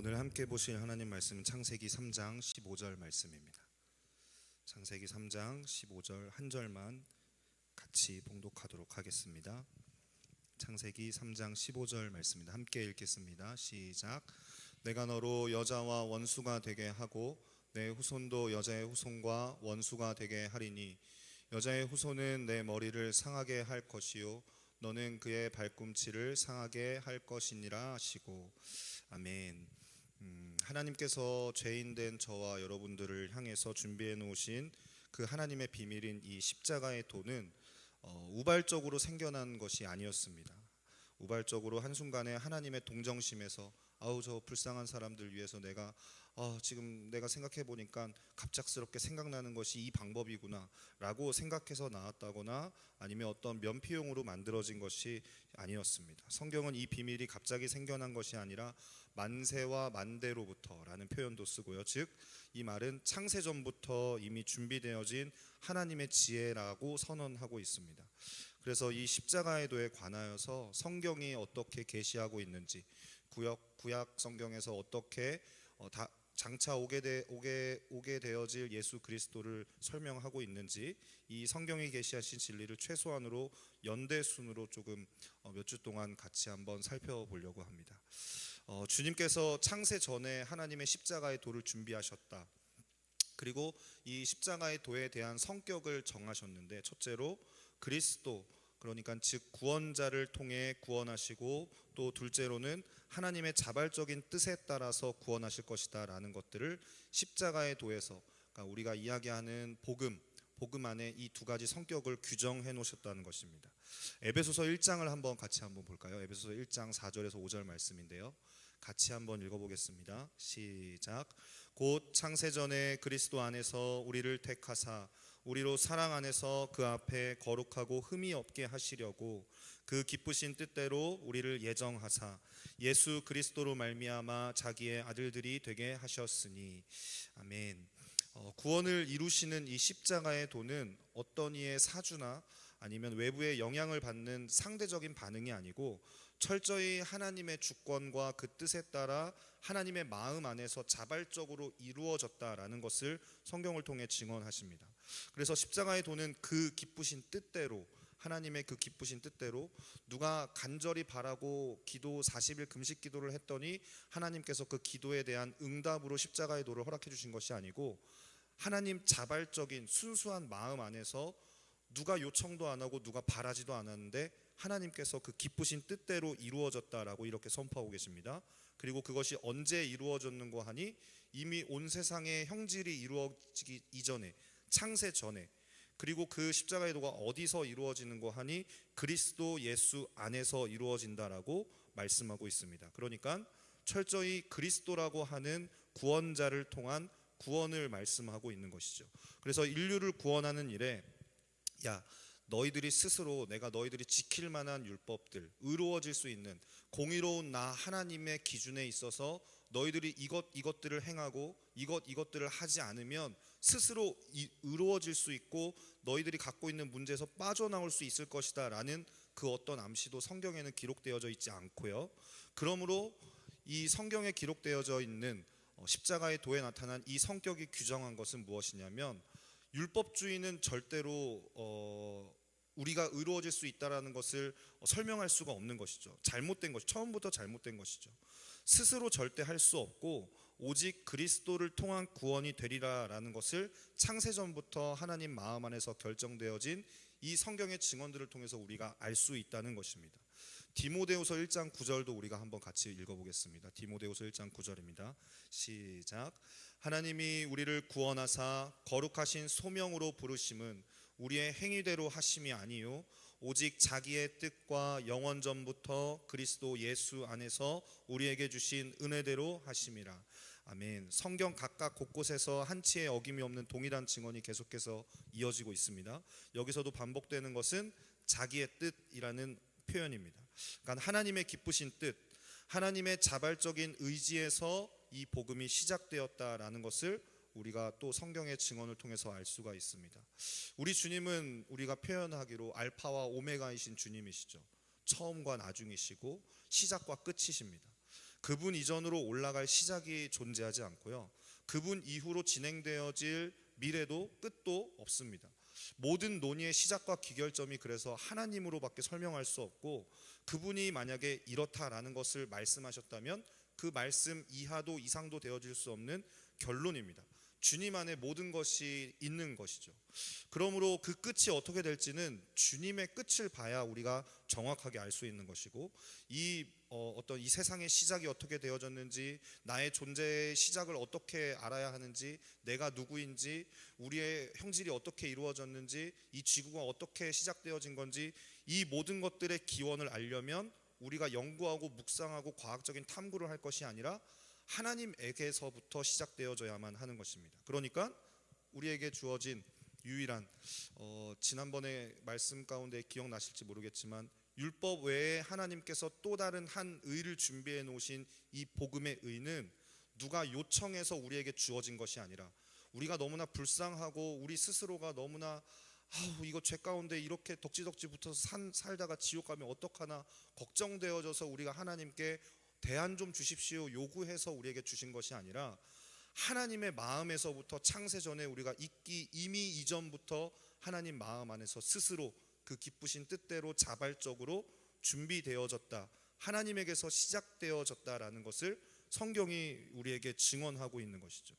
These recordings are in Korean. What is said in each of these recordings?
오늘 함께 보실 하나님 말씀은 창세기 3장 15절 말씀입니다. 창세기 3장 15절 한 절만 같이 봉독하도록 하겠습니다. 창세기 3장 15절 말씀입니다. 함께 읽겠습니다. 시작. 내가 너로 여자와 원수가 되게 하고 내 후손도 여자의 후손과 원수가 되게 하리니 여자의 후손은 내 머리를 상하게 할 것이요 너는 그의 발꿈치를 상하게 할 것이니라 하시고. 아멘. 하나님께서 죄인된 저와 여러분들을 향해서 준비해 놓으신 그 하나님의 비밀인 이 십자가의 도는 우발적으로 생겨난 것이 아니었습니다. 우발적으로 한순간에 하나님의 동정심에서 저 불쌍한 사람들 위해서 내가 지금 내가 생각해 보니까 갑작스럽게 생각나는 것이 이 방법이구나 라고 생각해서 나왔다거나 아니면 어떤 면피용으로 만들어진 것이 아니었습니다. 성경은 이 비밀이 갑자기 생겨난 것이 아니라 만세와 만대로부터 라는 표현도 쓰고요. 즉 이 말은 창세전부터 이미 준비되어진 하나님의 지혜라고 선언하고 있습니다. 그래서 이 십자가의 도에 관하여서 성경이 어떻게 계시하고 있는지, 구약 성경에서 어떻게 장차 오게 되어질 예수 그리스도를 설명하고 있는지, 이 성경이 계시하신 진리를 최소한으로 연대순으로 조금 몇 주 동안 같이 한번 살펴보려고 합니다. 주님께서 창세 전에 하나님의 십자가의 도를 준비하셨다. 그리고 이 십자가의 도에 대한 성격을 정하셨는데, 첫째로 그리스도, 그러니까 즉 구원자를 통해 구원하시고, 또 둘째로는 하나님의 자발적인 뜻에 따라서 구원하실 것이다 라는 것들을 십자가의 도에서, 그러니까 우리가 이야기하는 복음 안에 이 두 가지 성격을 규정해 놓으셨다는 것입니다. 에베소서 1장을 같이 한번 볼까요? 에베소서 1장 4절에서 5절 말씀인데요. 같이 한번 읽어보겠습니다. 시작. 곧 창세전에 그리스도 안에서 우리를 택하사 우리로 사랑 안에서 그 앞에 거룩하고 흠이 없게 하시려고 그 기쁘신 뜻대로 우리를 예정하사 예수 그리스도로 말미암아 자기의 아들들이 되게 하셨으니. 아멘. 구원을 이루시는 이 십자가의 도는 어떤 이의 사주나 아니면 외부의 영향을 받는 상대적인 반응이 아니고 철저히 하나님의 주권과 그 뜻에 따라 하나님의 마음 안에서 자발적으로 이루어졌다라는 것을 성경을 통해 증언하십니다. 그래서 십자가의 도는 그 기쁘신 뜻대로, 하나님의 그 기쁘신 뜻대로, 누가 간절히 바라고 기도 40일 금식 기도를 했더니 하나님께서 그 기도에 대한 응답으로 십자가의 도를 허락해 주신 것이 아니고, 하나님 자발적인 순수한 마음 안에서 누가 요청도 안 하고 누가 바라지도 않았는데 하나님께서 그 기쁘신 뜻대로 이루어졌다라고 이렇게 선포하고 계십니다. 그리고 그것이 언제 이루어졌는고 하니 이미 온 세상의 형질이 이루어지기 이전에, 창세 전에, 그리고 그 십자가의 도가 어디서 이루어지는고 하니 그리스도 예수 안에서 이루어진다라고 말씀하고 있습니다. 그러니까 철저히 그리스도라고 하는 구원자를 통한 구원을 말씀하고 있는 것이죠. 그래서 인류를 구원하는 일에 너희들이 스스로, 내가 너희들이 지킬 만한 율법들, 의로워질 수 있는 공의로운 나 하나님의 기준에 있어서 너희들이 이것들을 행하고 이것들을 하지 않으면 스스로 의로워질 수 있고 너희들이 갖고 있는 문제에서 빠져나올 수 있을 것이다 라는 그 어떤 암시도 성경에는 기록되어져 있지 않고요. 그러므로 이 성경에 기록되어져 있는 십자가의 도에 나타난 이 성격이 규정한 것은 무엇이냐면, 율법주의는 절대로 우리가 의로워질 수 있다라는 것을 설명할 수가 없는 것이죠. 잘못된 것이, 처음부터 잘못된 것이죠. 스스로 절대 할 수 없고 오직 그리스도를 통한 구원이 되리라라는 것을 창세전부터 하나님 마음 안에서 결정되어진 이 성경의 증언들을 통해서 우리가 알 수 있다는 것입니다. 디모데후서 1장 9절도 우리가 한번 같이 읽어보겠습니다. 디모데후서 1장 9절입니다. 시작. 하나님이 우리를 구원하사 거룩하신 소명으로 부르심은 우리의 행위대로 하심이 아니요 오직 자기의 뜻과 영원 전부터 그리스도 예수 안에서 우리에게 주신 은혜대로 하심이라. 아멘. 성경 각각 곳곳에서 한치의 어김이 없는 동일한 증언이 계속해서 이어지고 있습니다. 여기서도 반복되는 것은 자기의 뜻이라는 표현입니다. 그러니까 하나님의 기쁘신 뜻, 하나님의 자발적인 의지에서 이 복음이 시작되었다라는 것을 우리가 또 성경의 증언을 통해서 알 수가 있습니다. 우리 주님은 우리가 표현하기로 알파와 오메가이신 주님이시죠. 처음과 나중이시고 시작과 끝이십니다. 그분 이전으로 올라갈 시작이 존재하지 않고요. 그분 이후로 진행되어질 미래도 끝도 없습니다. 모든 논의의 시작과 기결점이 그래서 하나님으로밖에 설명할 수 없고, 그분이 만약에 이렇다라는 것을 말씀하셨다면 그 말씀 이하도 이상도 되어질 수 없는 결론입니다. 주님 안에 모든 것이 있는 것이죠. 그러므로 그 끝이 어떻게 될지는 주님의 끝을 봐야 우리가 정확하게 알 수 있는 것이고, 어떤 이 세상의 시작이 어떻게 되어졌는지, 나의 존재의 시작을 어떻게 알아야 하는지, 내가 누구인지, 우리의 형질이 어떻게 이루어졌는지, 이 지구가 어떻게 시작되어진 건지, 이 모든 것들의 기원을 알려면 우리가 연구하고 묵상하고 과학적인 탐구를 할 것이 아니라 하나님에게서부터 시작되어져야만 하는 것입니다. 그러니까 우리에게 주어진 유일한 지난번에 말씀 가운데 기억나실지 모르겠지만, 율법 외에 하나님께서 또 다른 한 의를 준비해 놓으신 이 복음의 의는 누가 요청해서 우리에게 주어진 것이 아니라, 우리가 너무나 불쌍하고 우리 스스로가 너무나 이거 죄 가운데 이렇게 덕지덕지 붙어서 살다가 지옥 가면 어떡하나 걱정되어져서 우리가 하나님께 대안 좀 주십시오 요구해서 우리에게 주신 것이 아니라, 하나님의 마음에서부터 창세전에 우리가 있기 이미 이전부터 하나님 마음 안에서 스스로 그 기쁘신 뜻대로 자발적으로 준비되어졌다, 하나님에게서 시작되어졌다라는 것을 성경이 우리에게 증언하고 있는 것이죠.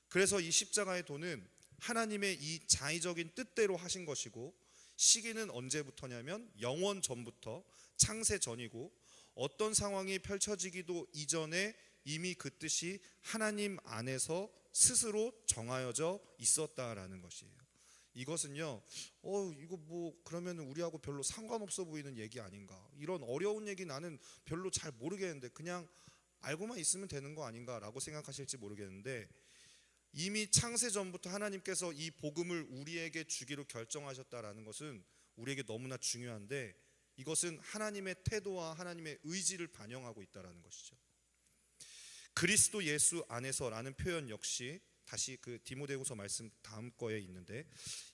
그래서 이 십자가의 도는 하나님의 이 자의적인 뜻대로 하신 것이고, 시기는 언제부터냐면 영원 전부터, 창세 전이고, 어떤 상황이 펼쳐지기도 이전에 이미 그 뜻이 하나님 안에서 스스로 정하여져 있었다라는 것이에요. 이것은요, 이거 뭐 그러면 우리하고 별로 상관없어 보이는 얘기 아닌가, 이런 어려운 얘기 나는 별로 잘 모르겠는데 그냥 알고만 있으면 되는 거 아닌가라고 생각하실지 모르겠는데, 이미 창세 전부터 하나님께서 이 복음을 우리에게 주기로 결정하셨다라는 것은 우리에게 너무나 중요한데, 이것은 하나님의 태도와 하나님의 의지를 반영하고 있다라는 것이죠. 그리스도 예수 안에서라는 표현 역시 다시 그 디모데후서 말씀 다음 거에 있는데,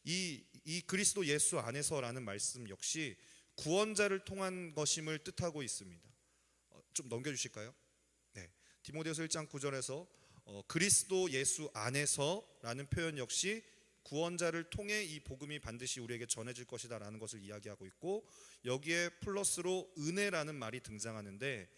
이 그리스도 예수 안에서라는 말씀 역시 구원자를 통한 것임을 뜻하고 있습니다. 좀 넘겨주실까요? 네, 디모데후서 1장 9절에서 그리스도 예수 안에서라는 표현 역시 구원자를 통해 이 복음이 반드시 우리에게 전해질 것이다 라는 것을 이야기하고 있고, 여기에 플러스로 은혜라는 말이 등장하는데,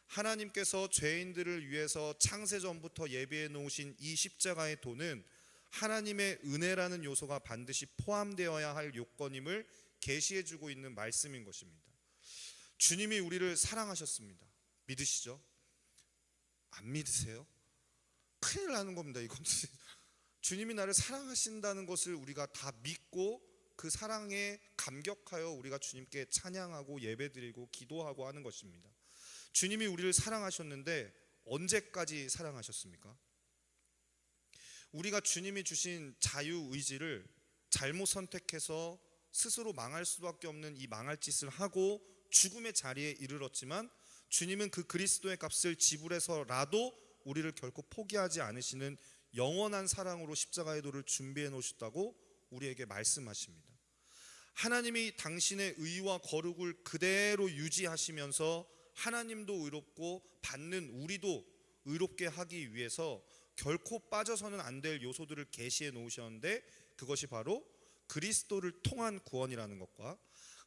하나님께서 죄인들을 위해서 창세전부터 예비해 놓으신 이 십자가의 도는 하나님의 은혜라는 요소가 반드시 포함되어야 할 요건임을 계시해 주고 있는 말씀인 것입니다. 주님이 우리를 사랑하셨습니다. 믿으시죠? 안 믿으세요? 큰일 나는 겁니다. 이건 주님이 나를 사랑하신다는 것을 우리가 다 믿고 그 사랑에 감격하여 우리가 주님께 찬양하고 예배드리고 기도하고 하는 것입니다. 주님이 우리를 사랑하셨는데 언제까지 사랑하셨습니까? 우리가 주님이 주신 자유의지를 잘못 선택해서 스스로 망할 수밖에 없는 이 망할 짓을 하고 죽음의 자리에 이르렀지만, 주님은 그 그리스도의 값을 지불해서라도 우리를 결코 포기하지 않으시는 영원한 사랑으로 십자가의 도를 준비해 놓으셨다고 우리에게 말씀하십니다. 하나님이 당신의 의와 거룩을 그대로 유지하시면서 하나님도 의롭고 받는 우리도 의롭게 하기 위해서 결코 빠져서는 안 될 요소들을 계시해 놓으셨는데, 그것이 바로 그리스도를 통한 구원이라는 것과,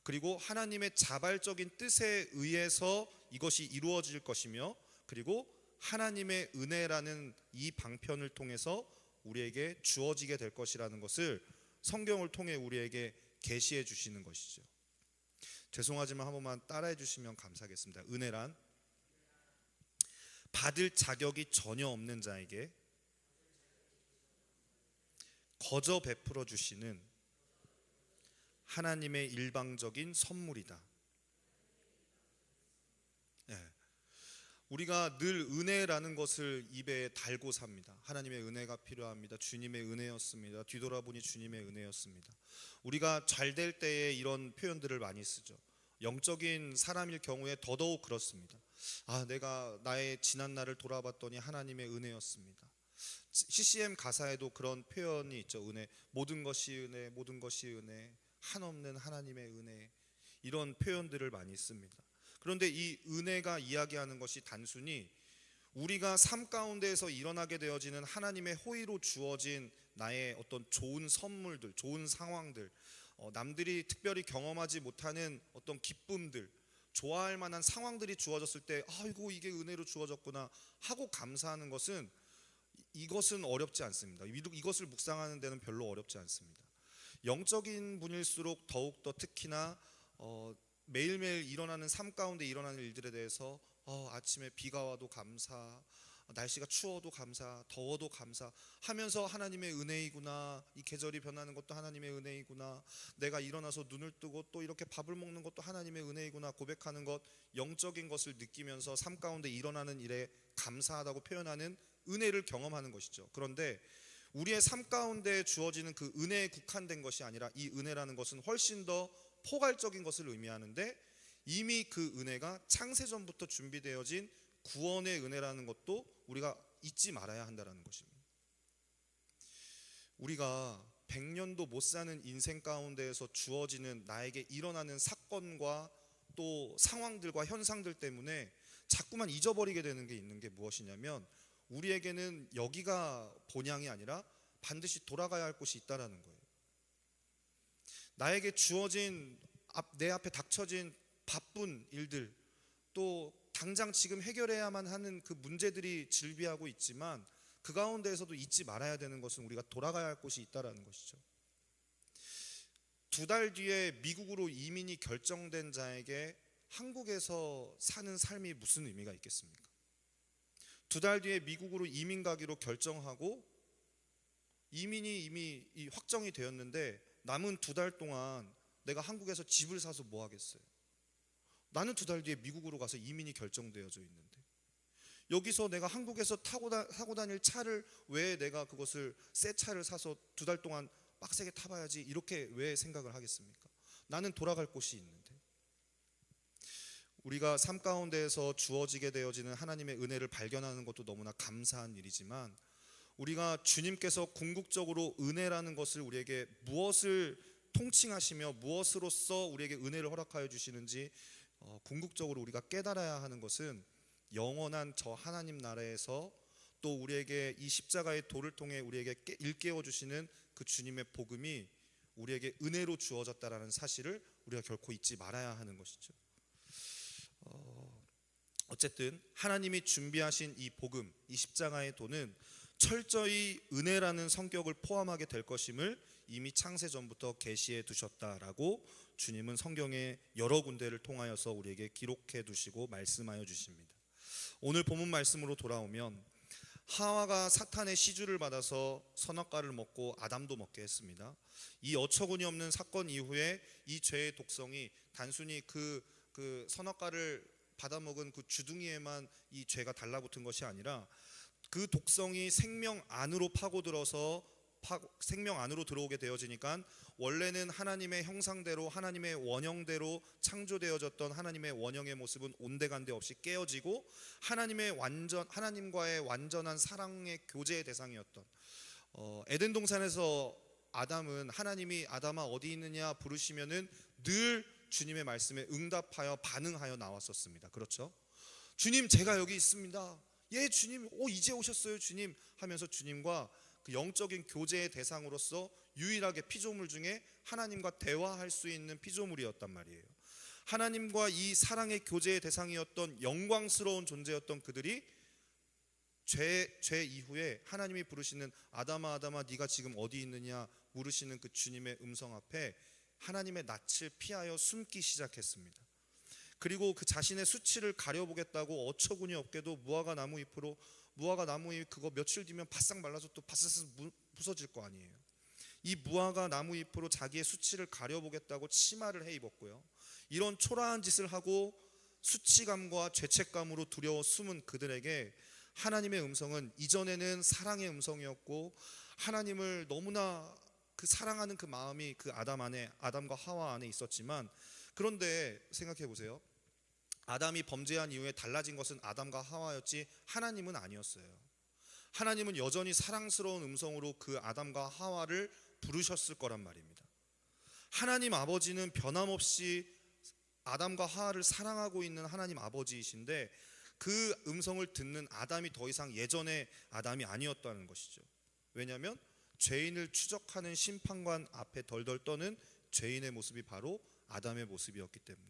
그리고 하나님의 자발적인 뜻에 의해서 이것이 이루어질 것이며, 그리고 하나님의 은혜라는 이 방편을 통해서 우리에게 주어지게 될 것이라는 것을 성경을 통해 우리에게 계시해 주시는 것이죠. 죄송하지만 한 번만 따라해 주시면 감사하겠습니다. 은혜란 받을 자격이 전혀 없는 자에게 거저 베풀어 주시는 하나님의 일방적인 선물이다. 우리가 늘 은혜라는 것을 입에 달고 삽니다. 하나님의 은혜가 필요합니다. 주님의 은혜였습니다. 뒤돌아보니 주님의 은혜였습니다. 우리가 잘 될 때에 이런 표현들을 많이 쓰죠. 영적인 사람일 경우에 더더욱 그렇습니다. 내가 나의 지난 날을 돌아봤더니 하나님의 은혜였습니다. CCM 가사에도 그런 표현이 있죠. 은혜, 모든 것이 은혜, 모든 것이 은혜, 한없는 하나님의 은혜, 이런 표현들을 많이 씁니다. 그런데 이 은혜가 이야기하는 것이 단순히 우리가 삶 가운데에서 일어나게 되어지는 하나님의 호의로 주어진 나의 어떤 좋은 선물들, 좋은 상황들, 남들이 특별히 경험하지 못하는 어떤 기쁨들, 좋아할 만한 상황들이 주어졌을 때 아이고 이게 은혜로 주어졌구나 하고 감사하는 것은, 이것은 어렵지 않습니다. 이것을 묵상하는 데는 별로 어렵지 않습니다. 영적인 분일수록 더욱더 특히나 매일매일 일어나는 삶 가운데 일어나는 일들에 대해서 아침에 비가 와도 감사, 날씨가 추워도 감사, 더워도 감사 하면서 하나님의 은혜이구나, 이 계절이 변하는 것도 하나님의 은혜이구나, 내가 일어나서 눈을 뜨고 또 이렇게 밥을 먹는 것도 하나님의 은혜이구나 고백하는 것, 영적인 것을 느끼면서 삶 가운데 일어나는 일에 감사하다고 표현하는 은혜를 경험하는 것이죠. 그런데 우리의 삶 가운데 주어지는 그 은혜에 국한된 것이 아니라, 이 은혜라는 것은 훨씬 더 포괄적인 것을 의미하는데, 이미 그 은혜가 창세전부터 준비되어진 구원의 은혜라는 것도 우리가 잊지 말아야 한다는 것입니다. 우리가 100년도 못 사는 인생 가운데에서 주어지는 나에게 일어나는 사건과 또 상황들과 현상들 때문에 자꾸만 잊어버리게 되는 게 있는 게 무엇이냐면, 우리에게는 여기가 본향이 아니라 반드시 돌아가야 할 곳이 있다라는 거예요. 나에게 주어진, 내 앞에 닥쳐진 바쁜 일들, 또 당장 지금 해결해야만 하는 그 문제들이 질비하고 있지만, 그 가운데에서도 잊지 말아야 되는 것은 우리가 돌아가야 할 곳이 있다라는 것이죠. 2달 뒤에 미국으로 이민이 결정된 자에게 한국에서 사는 삶이 무슨 의미가 있겠습니까? 2달 뒤에 미국으로 이민 가기로 결정하고 이민이 이미 확정이 되었는데, 남은 2달 동안 내가 한국에서 집을 사서 뭐 하겠어요? 나는 2달 뒤에 미국으로 가서 이민이 결정되어져 있는데, 여기서 내가 한국에서 타고 다닐 차를 왜 내가 그것을 새 차를 사서 2달 동안 빡세게 타봐야지 이렇게 왜 생각을 하겠습니까? 나는 돌아갈 곳이 있는데. 우리가 삶 가운데에서 주어지게 되어지는 하나님의 은혜를 발견하는 것도 너무나 감사한 일이지만, 우리가 주님께서 궁극적으로 은혜라는 것을 우리에게 무엇을 통칭하시며 무엇으로써 우리에게 은혜를 허락하여 주시는지 궁극적으로 우리가 깨달아야 하는 것은, 영원한 저 하나님 나라에서 또 우리에게 이 십자가의 도를 통해 우리에게 일깨워 주시는 그 주님의 복음이 우리에게 은혜로 주어졌다라는 사실을 우리가 결코 잊지 말아야 하는 것이죠. 어쨌든 하나님이 준비하신 이 복음, 이 십자가의 도는 철저히 은혜라는 성격을 포함하게 될 것임을 이미 창세전부터 계시해 두셨다라고 주님은 성경의 여러 군데를 통하여서 우리에게 기록해 두시고 말씀하여 주십니다. 오늘 본문 말씀으로 돌아오면, 하와가 사탄의 시주를 받아서 선악과를 먹고 아담도 먹게 했습니다. 이 어처구니 없는 사건 이후에 이 죄의 독성이 단순히 그 선악과를 받아먹은 그 주둥이에만 이 죄가 달라붙은 것이 아니라, 그 독성이 생명 안으로 파고들어서 생명 안으로 들어오게 되어지니까, 원래는 하나님의 형상대로 하나님의 원형대로 창조되어졌던 하나님의 원형의 모습은 온데간데 없이 깨어지고, 하나님과의 완전한 사랑의 교제의 대상이었던 에덴 동산에서 아담은, 하나님이 아담아 어디 있느냐 부르시면은 늘 주님의 말씀에 응답하여 반응하여 나왔었습니다. 그렇죠? 주님, 제가 여기 있습니다. 예 주님, 이제 오셨어요 주님 하면서 주님과 그 영적인 교제의 대상으로서 유일하게 피조물 중에 하나님과 대화할 수 있는 피조물이었단 말이에요. 하나님과 이 사랑의 교제의 대상이었던 영광스러운 존재였던 그들이 죄 이후에 하나님이 부르시는 아담아 아담아 네가 지금 어디 있느냐 물으시는 그 주님의 음성 앞에 하나님의 낯을 피하여 숨기 시작했습니다. 그리고 그 자신의 수치를 가려보겠다고 어처구니 없게도 무화과 나무 잎 그거 며칠 뒤면 바싹 말라서 또 바싹 부서질 거 아니에요. 이 무화과 나무 잎으로 자기의 수치를 가려보겠다고 치마를 해 입었고요. 이런 초라한 짓을 하고 수치감과 죄책감으로 두려워 숨은 그들에게 하나님의 음성은 이전에는 사랑의 음성이었고, 하나님을 너무나 그 사랑하는 그 마음이 그 아담과 하와 안에 있었지만, 그런데 생각해 보세요. 아담이 범죄한 이후에 달라진 것은 아담과 하와였지 하나님은 아니었어요. 하나님은 여전히 사랑스러운 음성으로 그 아담과 하와를 부르셨을 거란 말입니다. 하나님 아버지는 변함없이 아담과 하와를 사랑하고 있는 하나님 아버지이신데, 그 음성을 듣는 아담이 더 이상 예전의 아담이 아니었다는 것이죠. 왜냐하면 죄인을 추적하는 심판관 앞에 덜덜 떠는 죄인의 모습이 바로 아담의 모습이었기 때문에.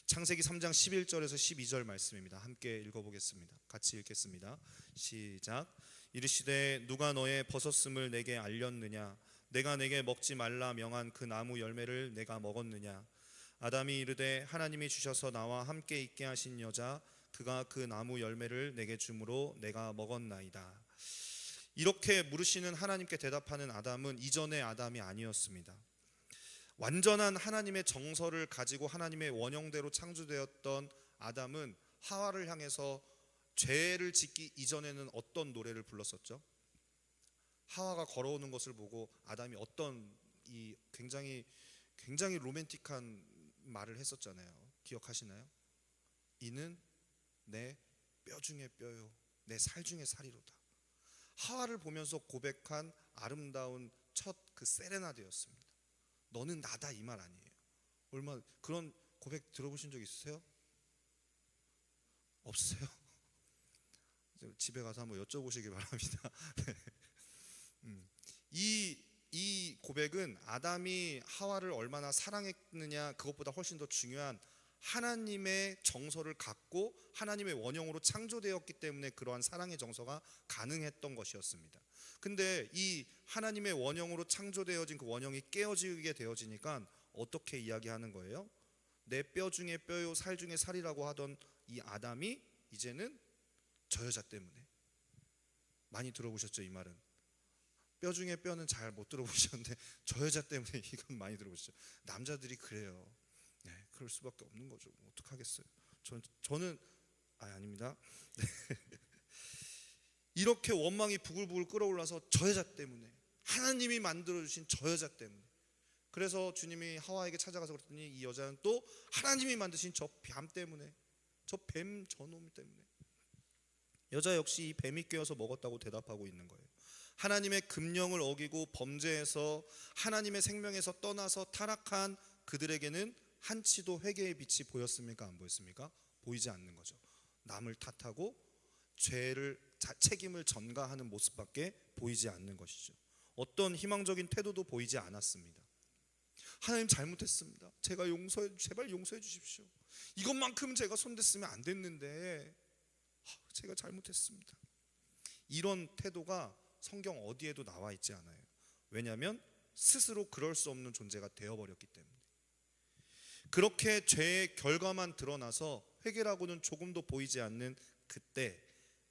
창세기 3장 11절에서 12절 말씀입니다. 함께 읽어보겠습니다. 같이 읽겠습니다. 시작. 이르시되 누가 너의 벗었음을 내게 알렸느냐? 내가 내게 먹지 말라 명한 그 나무 열매를 내가 먹었느냐? 아담이 이르되 하나님이 주셔서 나와 함께 있게 하신 여자 그가 그 나무 열매를 내게 주므로 내가 먹었나이다. 이렇게 물으시는 하나님께 대답하는 아담은 이전의 아담이 아니었습니다. 완전한 하나님의 정서를 가지고 하나님의 원형대로 창조되었던 아담은 하와를 향해서 죄를 짓기 이전에는 어떤 노래를 불렀었죠? 하와가 걸어오는 것을 보고 아담이 어떤 이 굉장히 로맨틱한 말을 했었잖아요. 기억하시나요? 이는 내 뼈 중에 뼈요 내 살 중에 살이로다. 하와를 보면서 고백한 아름다운 첫 그 세레나데였습니다. 너는 나다 이 말 아니에요. 얼마 그런 고백 들어보신 적 있으세요? 없으세요? 집에 가서 한번 여쭤보시기 바랍니다. 이 고백은 아담이 하와를 얼마나 사랑했느냐 그것보다 훨씬 더 중요한 하나님의 정서를 갖고 하나님의 원형으로 창조되었기 때문에 그러한 사랑의 정서가 가능했던 것이었습니다. 근데 이 하나님의 원형으로 창조되어진 그 원형이 깨어지게 되어지니까 어떻게 이야기하는 거예요? 내 뼈 중에 뼈요 살 중에 살이라고 하던 이 아담이 이제는 저 여자 때문에. 많이 들어보셨죠? 이 말은 뼈 중에 뼈는 잘 못 들어보셨는데 저 여자 때문에 이건 많이 들어보셨죠? 남자들이 그래요. 네, 그럴 수밖에 없는 거죠. 뭐 어떡하겠어요. 저는 아닙니다. 네. 이렇게 원망이 부글부글 끓어올라서 저 여자 때문에, 하나님이 만들어주신 저 여자 때문에. 그래서 주님이 하와에게 찾아가서 그랬더니 이 여자는 또 하나님이 만드신 저 뱀 때문에, 저 뱀 저놈 때문에. 여자 역시 이 뱀이 꿰어서 먹었다고 대답하고 있는 거예요. 하나님의 금령을 어기고 범죄해서 하나님의 생명에서 떠나서 타락한 그들에게는 한치도 회개의 빛이 보였습니까? 안 보였습니까? 보이지 않는 거죠. 남을 탓하고 책임을 전가하는 모습밖에 보이지 않는 것이죠. 어떤 희망적인 태도도 보이지 않았습니다. 하나님 잘못했습니다. 제발 용서해 주십시오. 이것만큼 제가 손댔으면 안 됐는데 제가 잘못했습니다. 이런 태도가 성경 어디에도 나와 있지 않아요. 왜냐하면 스스로 그럴 수 없는 존재가 되어버렸기 때문에. 그렇게 죄의 결과만 드러나서 회개라고는 조금도 보이지 않는 그때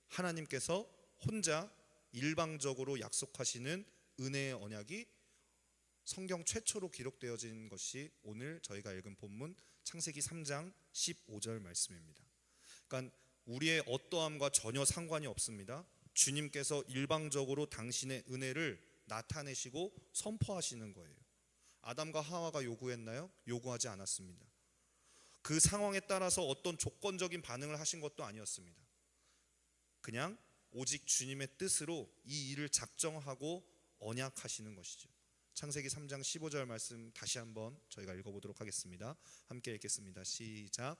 하나님께서 혼자 일방적으로 약속하시는 은혜의 언약이 성경 최초로 기록되어진 것이 오늘 저희가 읽은 본문 창세기 3장 15절 말씀입니다. 그러니까 우리의 어떠함과 전혀 상관이 없습니다. 주님께서 일방적으로 당신의 은혜를 나타내시고 선포하시는 거예요. 아담과 하와가 요구했나요? 요구하지 않았습니다. 그 상황에 따라서 어떤 조건적인 반응을 하신 것도 아니었습니다. 그냥 오직 주님의 뜻으로 이 일을 작정하고 언약하시는 것이죠. 창세기 3장 15절 말씀 다시 한번 저희가 읽어보도록 하겠습니다. 함께 읽겠습니다. 시작.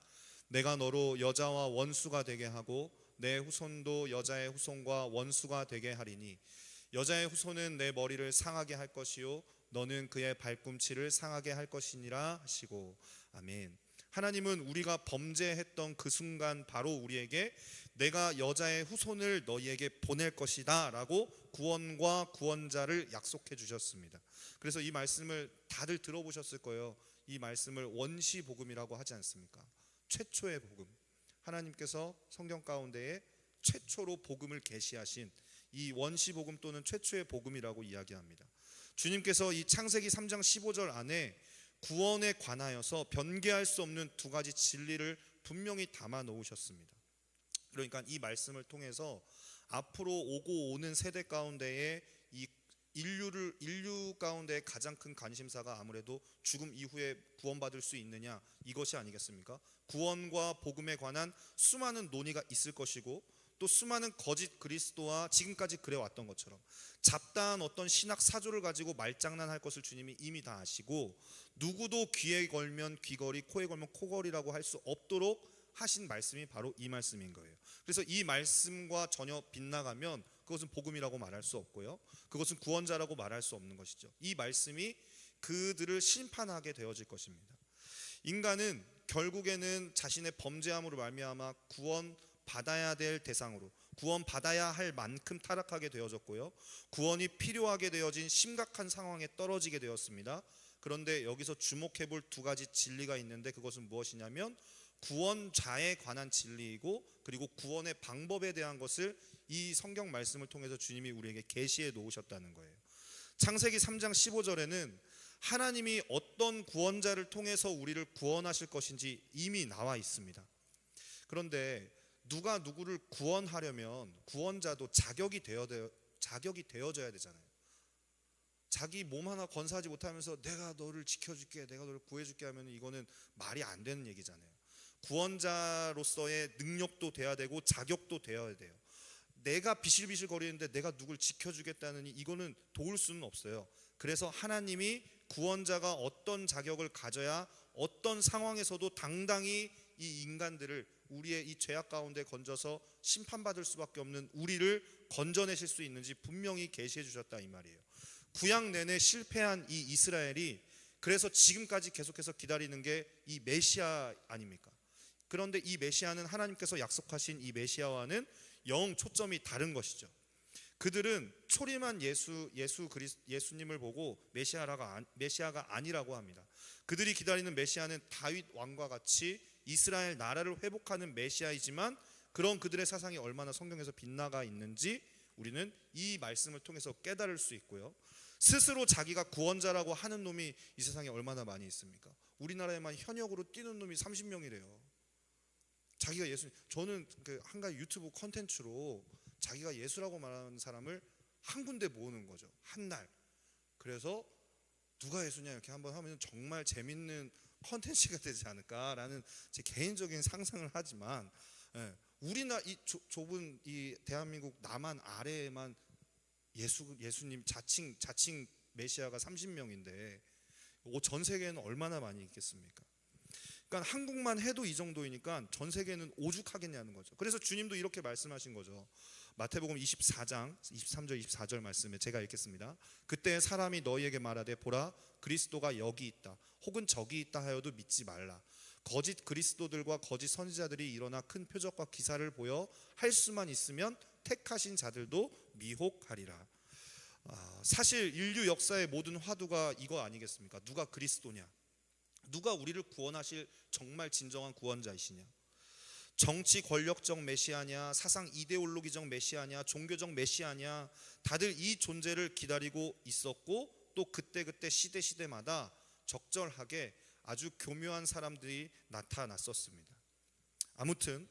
내가 너로 여자와 원수가 되게 하고 내 후손도 여자의 후손과 원수가 되게 하리니 여자의 후손은 내 머리를 상하게 할 것이요 너는 그의 발꿈치를 상하게 할 것이니라 하시고. 아멘. 하나님은 우리가 범죄했던 그 순간 바로 우리에게 내가 여자의 후손을 너희에게 보낼 것이다 라고 구원과 구원자를 약속해 주셨습니다. 그래서 이 말씀을 다들 들어보셨을 거예요. 이 말씀을 원시복음이라고 하지 않습니까? 최초의 복음. 하나님께서 성경 가운데에 최초로 복음을 계시하신 이 원시복음 또는 최초의 복음이라고 이야기합니다. 주님께서 이 창세기 3장 15절 안에 구원에 관하여서 변개할 수 없는 두 가지 진리를 분명히 담아 놓으셨습니다. 그러니까 이 말씀을 통해서 앞으로 오고 오는 세대 가운데에 이 인류 가운데 가장 큰 관심사가 아무래도 죽음 이후에 구원받을 수 있느냐 이것이 아니겠습니까? 구원과 복음에 관한 수많은 논의가 있을 것이고 또 수많은 거짓 그리스도와 지금까지 그래왔던 것처럼 잡다한 어떤 신학 사조를 가지고 말장난할 것을 주님이 이미 다 아시고 누구도 귀에 걸면 귀걸이, 코에 걸면 코걸이라고 할 수 없도록 하신 말씀이 바로 이 말씀인 거예요. 그래서 이 말씀과 전혀 빗나가면 그것은 복음이라고 말할 수 없고요, 그것은 구원자라고 말할 수 없는 것이죠. 이 말씀이 그들을 심판하게 되어질 것입니다. 인간은 결국에는 자신의 범죄함으로 말미암아 구원받아야 될 대상으로, 구원받아야 할 만큼 타락하게 되어졌고요, 구원이 필요하게 되어진 심각한 상황에 떨어지게 되었습니다. 그런데 여기서 주목해 볼 두 가지 진리가 있는데, 그것은 무엇이냐면 구원자에 관한 진리이고, 그리고 구원의 방법에 대한 것을 이 성경 말씀을 통해서 주님이 우리에게 계시해 놓으셨다는 거예요. 창세기 3장 15절에는 하나님이 어떤 구원자를 통해서 우리를 구원하실 것인지 이미 나와 있습니다. 그런데 누가 누구를 구원하려면 구원자도 자격이 되어져야 되잖아요. 자기 몸 하나 건사하지 못하면서 내가 너를 지켜줄게, 내가 너를 구해줄게 하면 이거는 말이 안 되는 얘기잖아요. 구원자로서의 능력도 돼야 되고 자격도 되어야 돼요. 내가 비실비실 거리는데 내가 누굴 지켜주겠다느니 이거는 도울 수는 없어요. 그래서 하나님이 구원자가 어떤 자격을 가져야 어떤 상황에서도 당당히 이 인간들을, 우리의 이 죄악 가운데 건져서 심판받을 수밖에 없는 우리를 건져내실 수 있는지 분명히 계시해 주셨다 이 말이에요. 구약 내내 실패한 이 이스라엘이 그래서 지금까지 계속해서 기다리는 게 이 메시아 아닙니까? 그런데 이 메시아는, 하나님께서 약속하신 이 메시아와는 영 초점이 다른 것이죠. 그들은 초림한 예수님을 보고 메시아가 아니라고 합니다. 그들이 기다리는 메시아는 다윗 왕과 같이 이스라엘 나라를 회복하는 메시아이지만, 그런 그들의 사상이 얼마나 성경에서 빗나가 있는지 우리는 이 말씀을 통해서 깨달을 수 있고요. 스스로 자기가 구원자라고 하는 놈이 이 세상에 얼마나 많이 있습니까? 우리나라에만 현역으로 뛰는 놈이 30명이래요. 자기가 예수, 저는 그 한 가지 유튜브 컨텐츠로 자기가 예수라고 말하는 사람을 한 군데 모으는 거죠, 한 날. 그래서 누가 예수냐 이렇게 한번 하면 정말 재밌는 컨텐츠가 되지 않을까라는 제 개인적인 상상을 하지만, 우리나라 이 좁은 이 대한민국 남한 아래에만 예수님 자칭 메시아가 30명인데 전 세계에는 얼마나 많이 있겠습니까? 그러니까 한국만 해도 이 정도이니까 전 세계는 오죽하겠냐는 거죠. 그래서 주님도 이렇게 말씀하신 거죠. 마태복음 24장 23절 24절 말씀에 제가 읽겠습니다. 그때 사람이 너희에게 말하되 보라 그리스도가 여기 있다 혹은 저기 있다 하여도 믿지 말라. 거짓 그리스도들과 거짓 선지자들이 일어나 큰 표적과 기사를 보여 할 수만 있으면 택하신 자들도 미혹하리라. 사실 인류 역사의 모든 화두가 이거 아니겠습니까? 누가 그리스도냐? 누가 우리를 구원하실 정말 진정한 구원자이시냐? 정치 권력적 메시아냐, 사상 이데올로기적 메시아냐, 종교적 메시아냐, 다들 이 존재를 기다리고 있었고, 또 그때 시대마다 적절하게 아주 교묘한 사람들이 나타났었습니다. 아무튼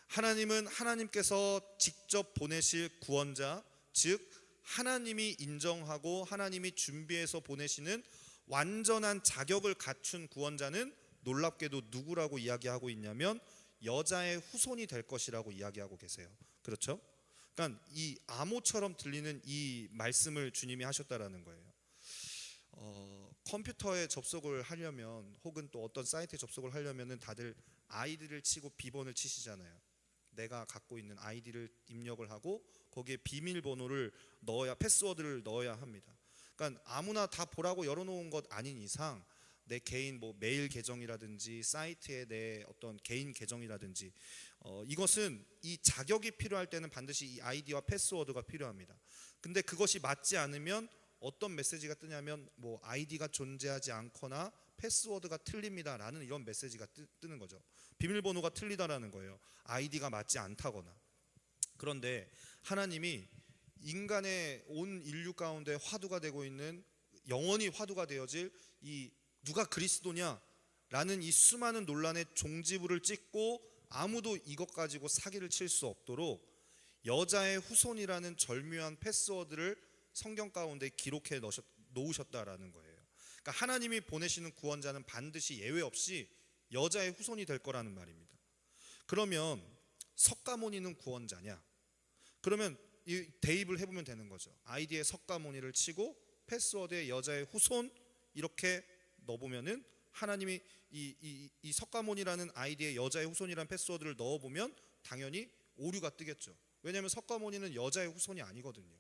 하나님은 하나님께서 직접 보내실 구원자, 즉 하나님이 인정하고 하나님이 준비해서 보내시는 완전한 자격을 갖춘 구원자는 놀랍게도 누구라고 이야기하고 있냐면 여자의 후손이 될 것이라고 이야기하고 계세요. 그렇죠? 그러니까 이 암호처럼 들리는 이 말씀을 주님이 하셨다라는 거예요. 컴퓨터에 접속을 하려면, 혹은 또 어떤 사이트에 접속을 하려면은 다들 아이디를 치고 비번을 치시잖아요. 내가 갖고 있는 아이디를 입력을 하고 거기에 비밀번호를 넣어야, 패스워드를 넣어야 합니다. 그러니까 아무나 다 보라고 열어놓은 것 아닌 이상 내 개인 메일 계정이라든지 사이트에 내 어떤 개인 계정이라든지 이것은 이 자격이 필요할 때는 반드시 이 아이디와 패스워드가 필요합니다. 근데 그것이 맞지 않으면 어떤 메시지가 뜨냐면 아이디가 존재하지 않거나 패스워드가 틀립니다라는 이런 메시지가 뜨는 거죠. 비밀번호가 틀리다라는 거예요. 아이디가 맞지 않다거나. 그런데 하나님이 인간의 온 인류 가운데 화두가 되고 있는, 영원히 화두가 되어질 이 누가 그리스도냐라는 이 수많은 논란의 종지부를 찍고 아무도 이것 가지고 사기를 칠 수 없도록 여자의 후손이라는 절묘한 패스워드를 성경 가운데 기록해 놓으셨다라는 거예요. 그러니까 하나님이 보내시는 구원자는 반드시 예외 없이 여자의 후손이 될 거라는 말입니다. 그러면 석가모니는 구원자냐? 그러면 이 대입을 해보면 되는 거죠. 아이디에 석가모니를 치고 패스워드에 여자의 후손 이렇게 넣어보면은 하나님이 이 석가모니라는 아이디에 여자의 후손이라는 패스워드를 넣어보면 당연히 오류가 뜨겠죠. 왜냐하면 석가모니는 여자의 후손이 아니거든요.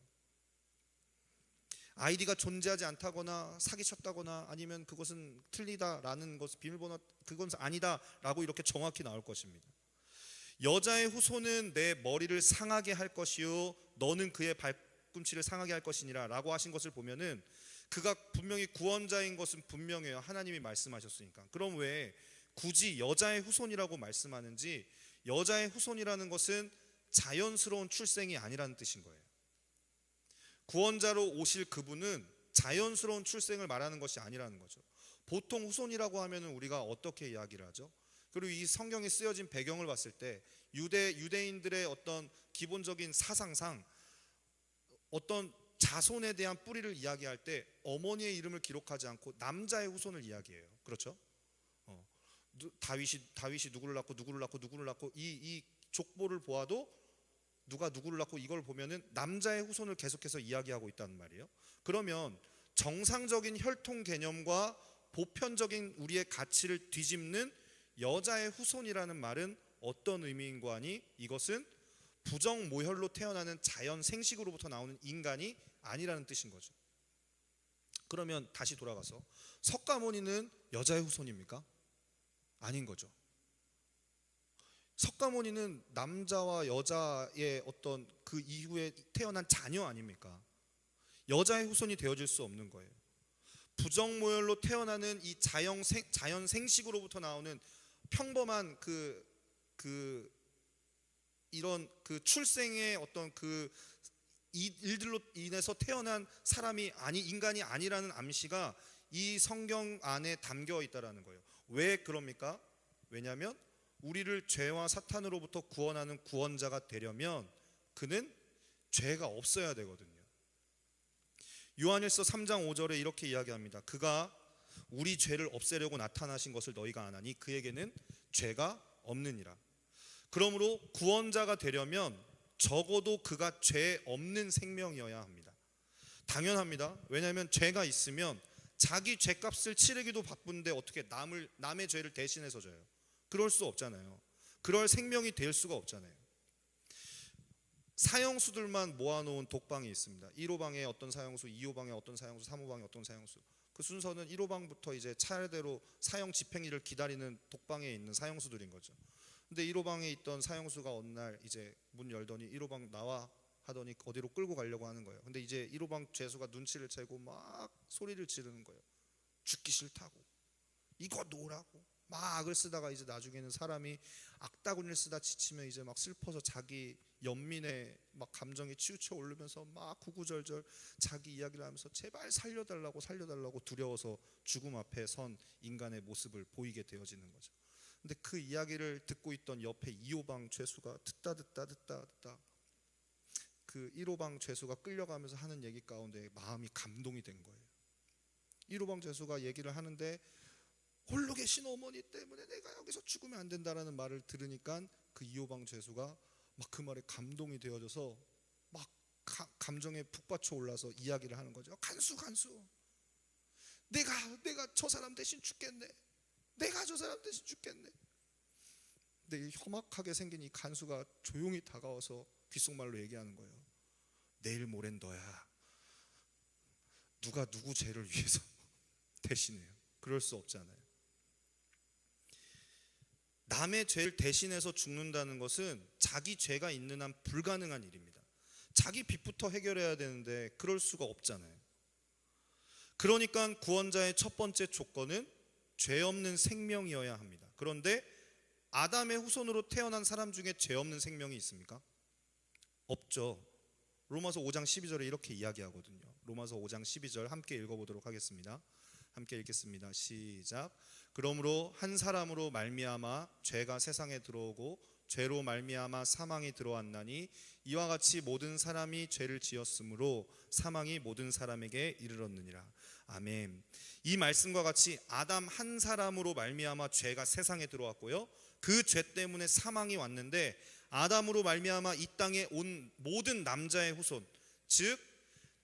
아이디가 존재하지 않다거나 사기쳤다거나 아니면 그것은 틀리다라는 것, 비밀번호 그건 아니다라고 이렇게 정확히 나올 것입니다. 여자의 후손은 내 머리를 상하게 할 것이요 너는 그의 발꿈치를 상하게 할 것이니라 라고 하신 것을 보면은 그가 분명히 구원자인 것은 분명해요. 하나님이 말씀하셨으니까. 그럼 왜 굳이 여자의 후손이라고 말씀하는지, 여자의 후손이라는 것은 자연스러운 출생이 아니라는 뜻인 거예요. 구원자로 오실 그분은 자연스러운 출생을 말하는 것이 아니라는 거죠. 보통 후손이라고 하면 우리가 어떻게 이야기를 하죠? 그리고 이 성경에 쓰여진 배경을 봤을 때 유대인들의 어떤 기본적인 사상상 어떤 자손에 대한 뿌리를 이야기할 때 어머니의 이름을 기록하지 않고 남자의 후손을 이야기해요. 그렇죠? 다윗이 누구를 낳고 이 족보를 보아도 누가 누구를 낳고 이걸 보면은 남자의 후손을 계속해서 이야기하고 있다는 말이에요. 그러면 정상적인 혈통 개념과 보편적인 우리의 가치를 뒤집는 여자의 후손이라는 말은 어떤 의미인가 하니 이것은 부정모혈로 태어나는 자연 생식으로부터 나오는 인간이 아니라는 뜻인 거죠. 그러면 다시 돌아가서 석가모니는 여자의 후손입니까? 아닌 거죠. 석가모니는 남자와 여자의 어떤 그 이후에 태어난 자녀 아닙니까? 여자의 후손이 되어질 수 없는 거예요. 부정모혈로 태어나는 이 자연 생식으로부터 나오는 평범한 이런 출생의 어떤 일들로 인해서 태어난 사람이 인간이 아니라는 암시가 이 성경 안에 담겨 있다라는 거예요. 왜 그럽니까? 왜냐하면 우리를 죄와 사탄으로부터 구원하는 구원자가 되려면 그는 죄가 없어야 되거든요. 요한일서 3장 5절에 이렇게 이야기합니다. 그가 우리 죄를 없애려고 나타나신 것을 너희가 아나니 그에게는 죄가 없느니라. 그러므로 구원자가 되려면 적어도 그가 죄 없는 생명이어야 합니다. 당연합니다. 왜냐하면 죄가 있으면 자기 죄값을 치르기도 바쁜데 어떻게 남의 죄를 대신해서 져요? 그럴 수 없잖아요. 그럴 생명이 될 수가 없잖아요. 사형수들만 모아놓은 독방이 있습니다. 1호방에 어떤 사형수, 2호방에 어떤 사형수, 3호방에 어떤 사형수. 그 순서는 1호방부터 이제 차례대로 사형 집행일을 기다리는 독방에 있는 사형수들인 거죠. 근데 1호방에 있던 사형수가 어느 날 이제 문 열더니 1호방 나와 하더니 어디로 끌고 가려고 하는 거예요. 근데 이제 1호방 죄수가 눈치를 채고 막 소리를 지르는 거예요. 죽기 싫다고, 이거 놓으라고 막 악을 쓰다가 이제 나중에는 사람이 악다구니를 쓰다 지치면 이제 막 슬퍼서 자기 연민의 막 감정이 치우쳐 오르면서 막 구구절절 자기 이야기를 하면서 제발 살려달라고 두려워서 죽음 앞에 선 인간의 모습을 보이게 되어지는 거죠. 근데 그 이야기를 듣고 있던 옆에 2호방 죄수가 듣다 그 1호방 죄수가 끌려가면서 하는 얘기 가운데 마음이 감동이 된 거예요. 1호방 죄수가 얘기를 하는데 홀로 계신 어머니 때문에 내가 여기서 죽으면 안 된다라는 말을 들으니까 그 2호방 죄수가 막 그 말에 감동이 되어져서 막 감정에 북받쳐 올라서 이야기를 하는 거죠. 간수 내가 저 사람 대신 죽겠네. 내가 저 사람 대신 죽겠네. 근데 이 험악하게 생긴 이 간수가 조용히 다가와서 귓속말로 얘기하는 거예요. 내일 모레는 너야. 누가 누구 죄를 위해서 대신해요. 그럴 수 없잖아요. 남의 죄를 대신해서 죽는다는 것은 자기 죄가 있는 한 불가능한 일입니다. 자기 빚부터 해결해야 되는데 그럴 수가 없잖아요. 그러니까 구원자의 첫 번째 조건은 죄 없는 생명이어야 합니다. 그런데 아담의 후손으로 태어난 사람 중에 죄 없는 생명이 있습니까? 없죠. 로마서 5장 12절에 이렇게 이야기하거든요. 로마서 5장 12절 함께 읽어보도록 하겠습니다. 함께 읽겠습니다. 시작. 그러므로 한 사람으로 말미암아 죄가 세상에 들어오고 죄로 말미암아 사망이 들어왔나니 이와 같이 모든 사람이 죄를 지었으므로 사망이 모든 사람에게 이르렀느니라. 아멘. 이 말씀과 같이 아담 한 사람으로 말미암아 죄가 세상에 들어왔고요. 그 죄 때문에 사망이 왔는데 아담으로 말미암아 이 땅에 온 모든 남자의 후손, 즉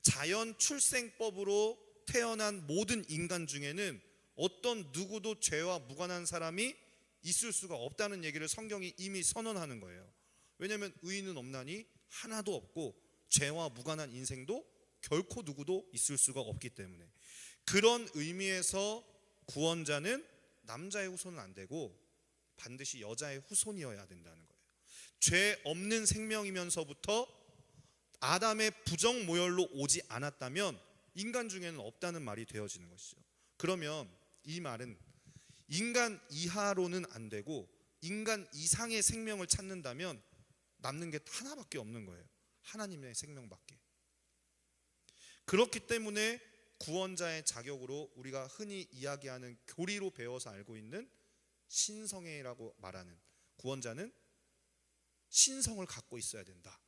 자연 출생법으로 태어난 모든 인간 중에는 어떤 누구도 죄와 무관한 사람이 있을 수가 없다는 얘기를 성경이 이미 선언하는 거예요. 왜냐하면 의인은 없나니 하나도 없고 죄와 무관한 인생도 결코 누구도 있을 수가 없기 때문에, 그런 의미에서 구원자는 남자의 후손은 안 되고 반드시 여자의 후손이어야 된다는 거예요. 죄 없는 생명이면서부터 아담의 부정 모혈로 오지 않았다면 인간 중에는 없다는 말이 되어지는 것이죠. 그러면 이 말은 인간 이하로는 안 되고 인간 이상의 생명을 찾는다면 남는 게 하나밖에 없는 거예요. 하나님의 생명밖에. 그렇기 때문에 구원자의 자격으로 우리가 흔히 이야기하는 교리로 배워서 알고 있는 신성애라고 말하는, 구원자는 신성을 갖고 있어야 된다.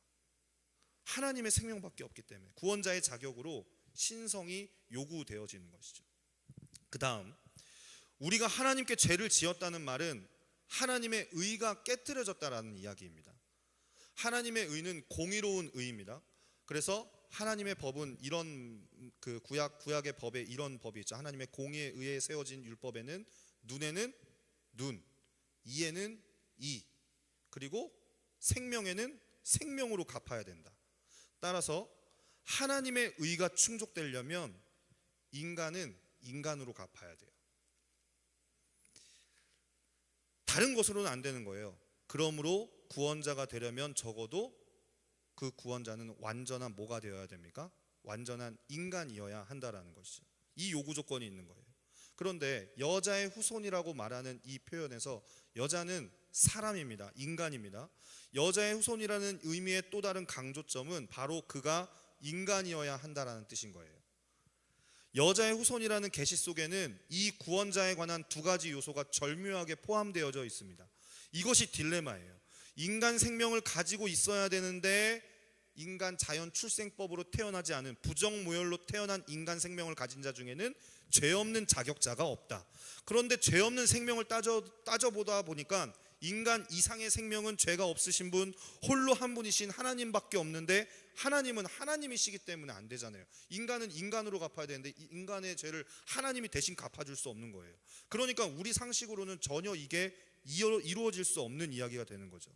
하나님의 생명밖에 없기 때문에 구원자의 자격으로 신성이 요구되어지는 것이죠. 그 다음, 우리가 하나님께 죄를 지었다는 말은 하나님의 의가 깨트려졌다라는 이야기입니다. 하나님의 의는 공의로운 의입니다. 그래서 하나님의 법은 이런 구약의 법에 이런 법이 있죠. 하나님의 공의에 의해 세워진 율법에는 눈에는 눈, 이에는 이, 그리고 생명에는 생명으로 갚아야 된다. 따라서 하나님의 의가 충족되려면 인간은 인간으로 갚아야 돼요. 다른 것으로는 안 되는 거예요. 그러므로 구원자가 되려면 적어도 그 구원자는 완전한 뭐가 되어야 됩니까? 완전한 인간이어야 한다라는 것이죠. 이 요구 조건이 있는 거예요. 그런데 여자의 후손이라고 말하는 이 표현에서 여자는 사람입니다. 인간입니다. 여자의 후손이라는 의미의 또 다른 강조점은 바로 그가 인간이어야 한다라는 뜻인 거예요. 여자의 후손이라는 계시 속에는 이 구원자에 관한 두 가지 요소가 절묘하게 포함되어져 있습니다. 이것이 딜레마예요. 인간 생명을 가지고 있어야 되는데 인간 자연 출생법으로 태어나지 않은 부정모혈로 태어난 인간 생명을 가진 자 중에는 죄 없는 자격자가 없다. 그런데 죄 없는 생명을 따져보다 보니까 인간 이상의 생명은 죄가 없으신 분, 홀로 한 분이신 하나님밖에 없는데 하나님은 하나님이시기 때문에 안 되잖아요. 인간은 인간으로 갚아야 되는데 인간의 죄를 하나님이 대신 갚아줄 수 없는 거예요. 그러니까 우리 상식으로는 전혀 이게 이루어질 수 없는 이야기가 되는 거죠.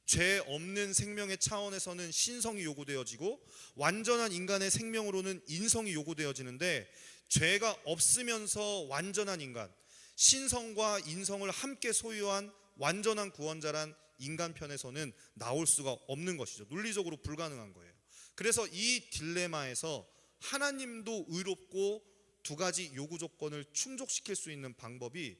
죄 없는 생명의 차원에서는 신성이 요구되어지고 완전한 인간의 생명으로는 인성이 요구되어지는데, 죄가 없으면서 완전한 인간, 신성과 인성을 함께 소유한 완전한 구원자란 인간 편에서는 나올 수가 없는 것이죠. 논리적으로 불가능한 거예요. 그래서 이 딜레마에서 하나님도 의롭고 두 가지 요구 조건을 충족시킬 수 있는 방법이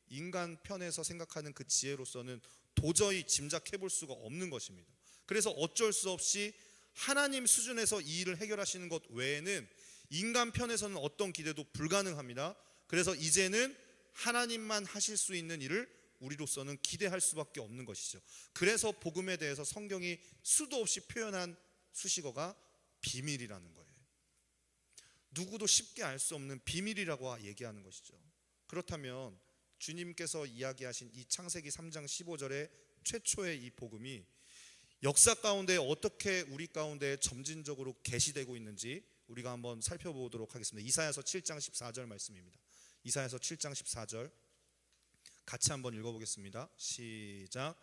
인간 편에서 생각하는 그 지혜로서는 도저히 짐작해 볼 수가 없는 것입니다. 그래서 어쩔 수 없이 하나님 수준에서 이 일을 해결하시는 것 외에는 인간 편에서는 어떤 기대도 불가능합니다. 그래서 이제는 하나님만 하실 수 있는 일을 우리로서는 기대할 수밖에 없는 것이죠. 그래서 복음에 대해서 성경이 수도 없이 표현한 수식어가 비밀이라는 거예요. 누구도 쉽게 알 수 없는 비밀이라고 얘기하는 것이죠. 그렇다면 주님께서 이야기하신 이 창세기 3장 15절의 최초의 이 복음이 역사 가운데 어떻게 우리 가운데 점진적으로 계시되고 있는지 우리가 한번 살펴보도록 하겠습니다. 이사야서 7장 14절 말씀입니다. 이사야서 7장 14절 같이 한번 읽어보겠습니다. 시작.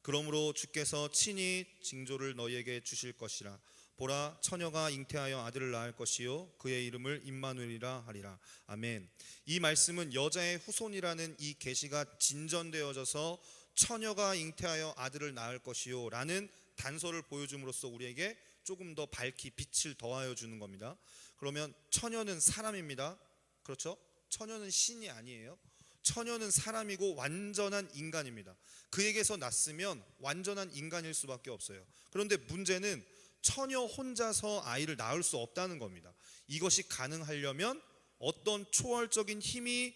그러므로 주께서 친히 징조를 너희에게 주실 것이라. 보라, 처녀가 잉태하여 아들을 낳을 것이요 그의 이름을 임마누엘이라 하리라. 아멘. 이 말씀은 여자의 후손이라는 이 계시가 진전되어져서 처녀가 잉태하여 아들을 낳을 것이요 라는 단서를 보여줌으로써 우리에게 조금 더 밝히 빛을 더하여 주는 겁니다. 그러면 처녀는 사람입니다. 그렇죠? 처녀는 신이 아니에요. 처녀는 사람이고 완전한 인간입니다. 그에게서 났으면 완전한 인간일 수밖에 없어요. 그런데 문제는 처녀 혼자서 아이를 낳을 수 없다는 겁니다. 이것이 가능하려면 어떤 초월적인 힘이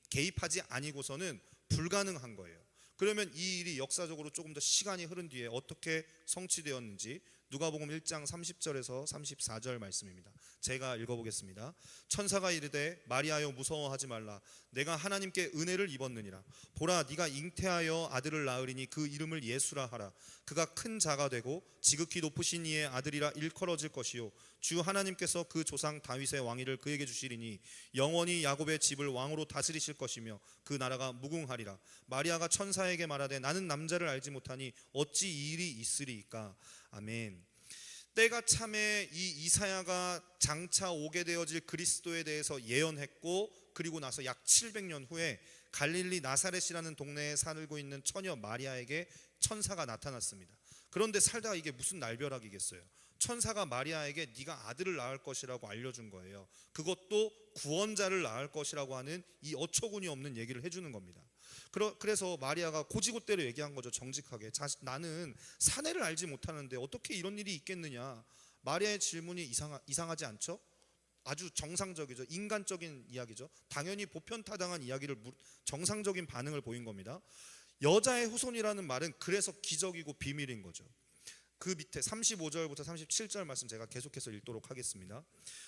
개입하지 아니고서는 불가능한 거예요. 그러면 이 일이 역사적으로 조금 더 시간이 흐른 뒤에 어떻게 성취되었는지 누가복음 1장 30절에서 34절 말씀입니다. 제가 읽어보겠습니다. 천사가 이르되 마리아여 무서워하지 말라. 내가 하나님께 은혜를 입었느니라. 보라 네가 잉태하여 아들을 낳으리니 그 이름을 예수라 하라. 그가 큰 자가 되고 지극히 높으신 이의 아들이라 일컬어질 것이요 주 하나님께서 그 조상 다윗의 왕위를 그에게 주시리니 영원히 야곱의 집을 왕으로 다스리실 것이며 그 나라가 무궁하리라. 마리아가 천사에게 말하되 나는 남자를 알지 못하니 어찌 이 일이 있으리이까. 아멘. 때가 참에 이 이사야가 장차 오게 되어질 그리스도에 대해서 예언했고, 그리고 나서 약 700년 후에 갈릴리 나사렛이라는 동네에 살고 있는 처녀 마리아에게 천사가 나타났습니다. 그런데 살다가 이게 무슨 날벼락이겠어요. 천사가 마리아에게 네가 아들을 낳을 것이라고 알려준 거예요. 그것도 구원자를 낳을 것이라고 하는 이 어처구니 없는 얘기를 해주는 겁니다. 그래서 마리아가 고지고대로 얘기한 거죠. 정직하게. 나는 사내를 알지 못하는데 어떻게 이런 일이 있겠느냐. 마리아의 질문이 이상하지 않죠? 아주 정상적이죠. 인간적인 이야기죠. 당연히 보편타당한 이야기를 정상적인 반응을 보인 겁니다. 여자의 후손이라는 말은 그래서 기적이고 비밀인 거죠. 그 밑에 35절부터 37절 말씀 제가 계속해서 읽도록 하겠습니다.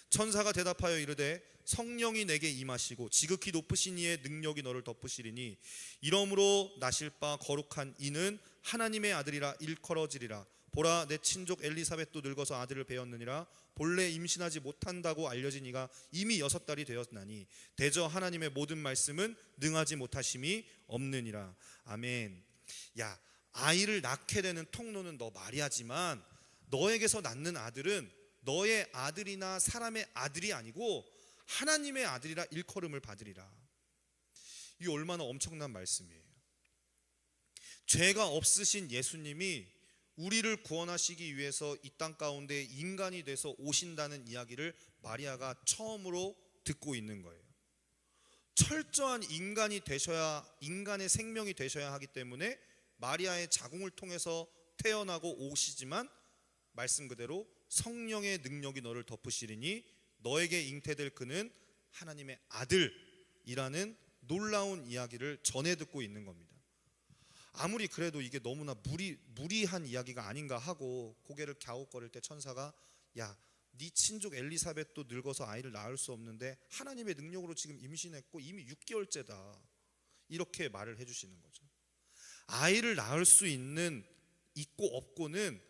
천사가 대답하여 이르되 성령이 내게 임하시고 지극히 높으신 이의 능력이 너를 덮으시리니 이러므로 나실 바 거룩한 이는 하나님의 아들이라 일컬어지리라. 보라 내 친족 엘리사벳도 늙어서 아들을 배었느니라. 본래 임신하지 못한다고 알려진 이가 이미 6달이 되었나니 대저 하나님의 모든 말씀은 능하지 못하심이 없느니라. 아멘. 야, 아이를 낳게 되는 통로는 너 마리아지만 너에게서 낳는 아들은 너의 아들이나 사람의 아들이 아니고 하나님의 아들이라 일컬음을 받으리라. 이게 얼마나 엄청난 말씀이에요. 죄가 없으신 예수님이 우리를 구원하시기 위해서 이 땅 가운데 인간이 돼서 오신다는 이야기를 마리아가 처음으로 듣고 있는 거예요. 철저한 인간이 되셔야, 인간의 생명이 되셔야 하기 때문에 마리아의 자궁을 통해서 태어나고 오시지만 말씀 그대로 성령의 능력이 너를 덮으시리니 너에게 잉태될 그는 하나님의 아들이라는 놀라운 이야기를 전해 듣고 있는 겁니다. 아무리 그래도 이게 너무나 무리한 이야기가 아닌가 하고 고개를 갸웃거릴 때 천사가 야, 네 친족 엘리사벳도 늙어서 아이를 낳을 수 없는데 하나님의 능력으로 지금 임신했고 이미 6개월째다. 이렇게 말을 해주시는 거죠. 아이를 낳을 수 있고 없고는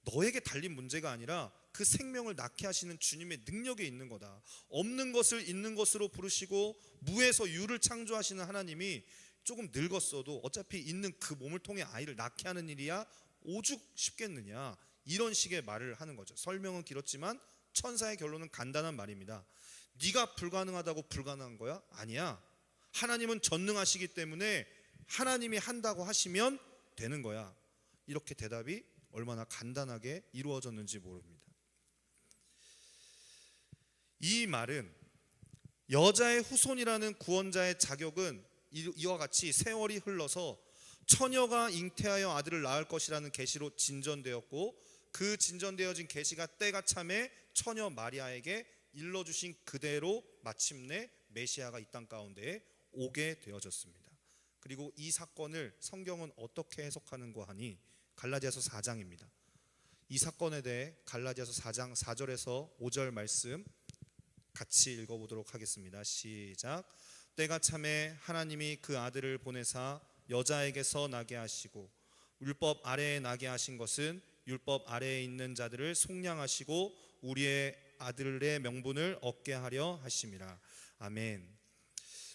너에게 달린 문제가 아니라 그 생명을 낳게 하시는 주님의 능력에 있는 거다. 없는 것을 있는 것으로 부르시고 무에서 유를 창조하시는 하나님이 조금 늙었어도 어차피 있는 그 몸을 통해 아이를 낳게 하는 일이야 오죽 쉽겠느냐. 이런 식의 말을 하는 거죠. 설명은 길었지만 천사의 결론은 간단한 말입니다. 네가 불가능하다고 불가능한 거야? 아니야. 하나님은 전능하시기 때문에 하나님이 한다고 하시면 되는 거야. 이렇게 대답이 얼마나 간단하게 이루어졌는지 모릅니다. 이 말은 여자의 후손이라는 구원자의 자격은 이와 같이 세월이 흘러서 처녀가 잉태하여 아들을 낳을 것이라는 계시로 진전되었고, 그 진전되어진 계시가 때가 참에 처녀 마리아에게 일러주신 그대로 마침내 메시아가 이 땅 가운데에 오게 되어졌습니다. 그리고 이 사건을 성경은 어떻게 해석하는가 하니 갈라디아서 4장입니다. 이 사건에 대해 갈라디아서 4장 4절에서 5절 말씀 같이 읽어보도록 하겠습니다. 시작. 때가 참에 하나님이 그 아들을 보내사 여자에게서 나게 하시고 율법 아래에 나게 하신 것은 율법 아래에 있는 자들을 속량하시고 우리의 아들의 명분을 얻게 하려 하심이라. 아멘.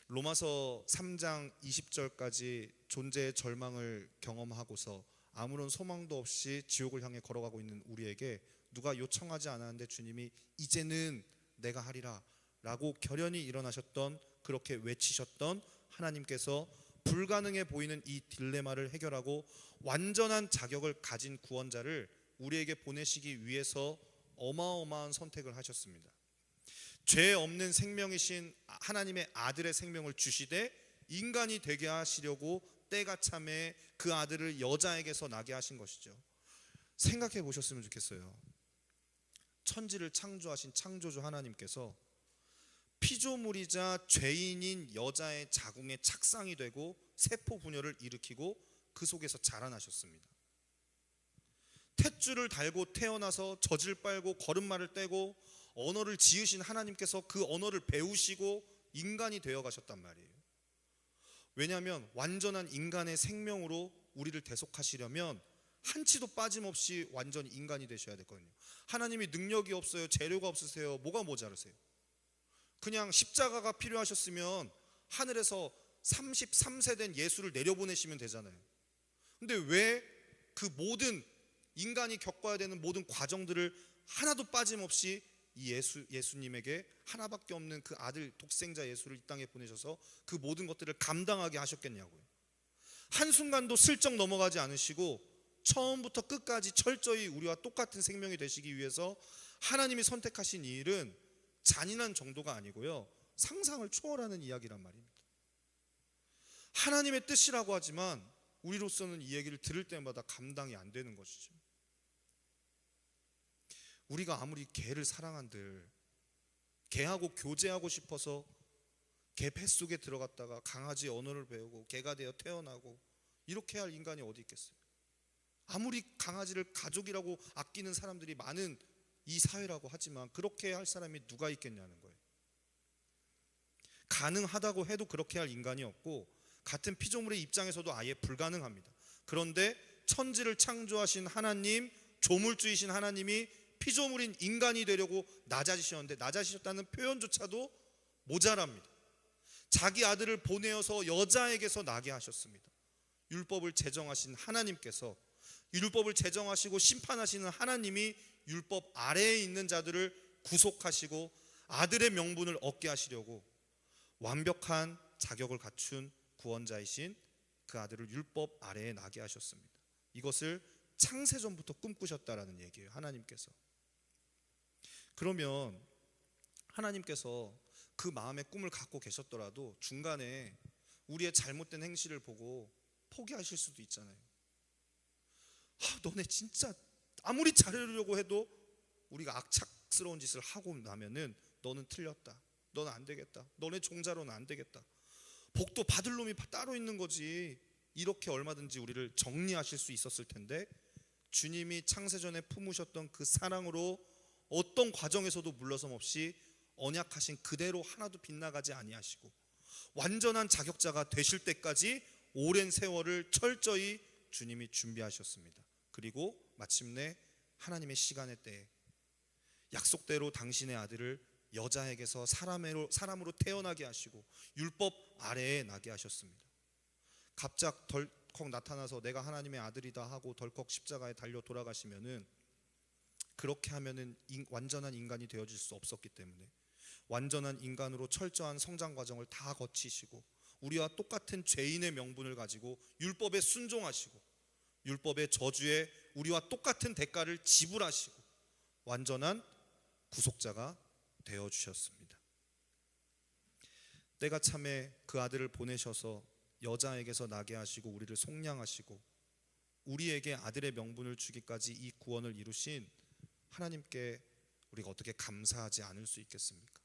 로마서 3장 20절까지 존재의 절망을 경험하고서 아무런 소망도 없이 지옥을 향해 걸어가고 있는 우리에게 누가 요청하지 않았는데 주님이 이제는 내가 하리라 라고 결연히 일어나셨던, 그렇게 외치셨던 하나님께서 불가능해 보이는 이 딜레마를 해결하고 완전한 자격을 가진 구원자를 우리에게 보내시기 위해서 어마어마한 선택을 하셨습니다. 죄 없는 생명이신 하나님의 아들의 생명을 주시되 인간이 되게 하시려고 때가 참에 그 아들을 여자에게서 나게 하신 것이죠. 생각해 보셨으면 좋겠어요. 천지를 창조하신 창조주 하나님께서 피조물이자 죄인인 여자의 자궁에 착상이 되고 세포 분열을 일으키고 그 속에서 자라나셨습니다. 탯줄을 달고 태어나서 젖을 빨고 걸음마를 떼고 언어를 지으신 하나님께서 그 언어를 배우시고 인간이 되어 가셨단 말이에요. 왜냐하면 완전한 인간의 생명으로 우리를 대속하시려면 한치도 빠짐없이 완전 인간이 되셔야 되거든요. 하나님이 능력이 없어요, 재료가 없으세요, 뭐가 모자르세요? 그냥 십자가가 필요하셨으면 하늘에서 33세 된 예수를 내려보내시면 되잖아요. 근데 왜 그 모든 인간이 겪어야 되는 모든 과정들을 하나도 빠짐없이 이 예수님에게 하나밖에 없는 그 아들 독생자 예수를 이 땅에 보내셔서 그 모든 것들을 감당하게 하셨겠냐고요. 한순간도 슬쩍 넘어가지 않으시고 처음부터 끝까지 철저히 우리와 똑같은 생명이 되시기 위해서 하나님이 선택하신 이 일은 잔인한 정도가 아니고요, 상상을 초월하는 이야기란 말입니다. 하나님의 뜻이라고 하지만 우리로서는 이 얘기를 들을 때마다 감당이 안 되는 것이죠. 우리가 아무리 개를 사랑한들 개하고 교제하고 싶어서 개 뱃속에 들어갔다가 강아지의 언어를 배우고 개가 되어 태어나고 이렇게 할 인간이 어디 있겠어요? 아무리 강아지를 가족이라고 아끼는 사람들이 많은 이 사회라고 하지만 그렇게 할 사람이 누가 있겠냐는 거예요. 가능하다고 해도 그렇게 할 인간이 없고 같은 피조물의 입장에서도 아예 불가능합니다. 그런데 천지를 창조하신 하나님, 조물주이신 하나님이 피조물인 인간이 되려고 낮아지셨는데 낮아지셨다는 표현조차도 모자랍니다. 자기 아들을 보내어서 여자에게서 나게 하셨습니다. 율법을 제정하신 하나님께서, 율법을 제정하시고 심판하시는 하나님이 율법 아래에 있는 자들을 구속하시고 아들의 명분을 얻게 하시려고 완벽한 자격을 갖춘 구원자이신 그 아들을 율법 아래에 나게 하셨습니다. 이것을 창세전부터 꿈꾸셨다라는 얘기예요, 하나님께서. 그러면 하나님께서 그 마음의 꿈을 갖고 계셨더라도 중간에 우리의 잘못된 행실을 보고 포기하실 수도 있잖아요. 너네 진짜 아무리 잘하려고 해도 우리가 악착스러운 짓을 하고 나면은 너는 틀렸다, 너는 안 되겠다, 너네 종자로는 안 되겠다, 복도 받을 놈이 따로 있는 거지, 이렇게 얼마든지 우리를 정리하실 수 있었을 텐데 주님이 창세전에 품으셨던 그 사랑으로 어떤 과정에서도 물러섬 없이 언약하신 그대로 하나도 빗나가지 아니하시고 완전한 자격자가 되실 때까지 오랜 세월을 철저히 주님이 준비하셨습니다. 그리고 마침내 하나님의 시간의 때에 약속대로 당신의 아들을 여자에게서 사람으로 태어나게 하시고 율법 아래에 나게 하셨습니다. 갑작 덜컥 나타나서 내가 하나님의 아들이다 하고 덜컥 십자가에 달려 돌아가시면은, 그렇게 하면은 완전한 인간이 되어질 수 없었기 때문에 완전한 인간으로 철저한 성장 과정을 다 거치시고 우리와 똑같은 죄인의 명분을 가지고 율법에 순종하시고 율법의 저주에 우리와 똑같은 대가를 지불하시고 완전한 구속자가 되어주셨습니다. 때가 참에 그 아들을 보내셔서 여자에게서 나게 하시고 우리를 속량하시고 우리에게 아들의 명분을 주기까지 이 구원을 이루신 하나님께 우리가 어떻게 감사하지 않을 수 있겠습니까?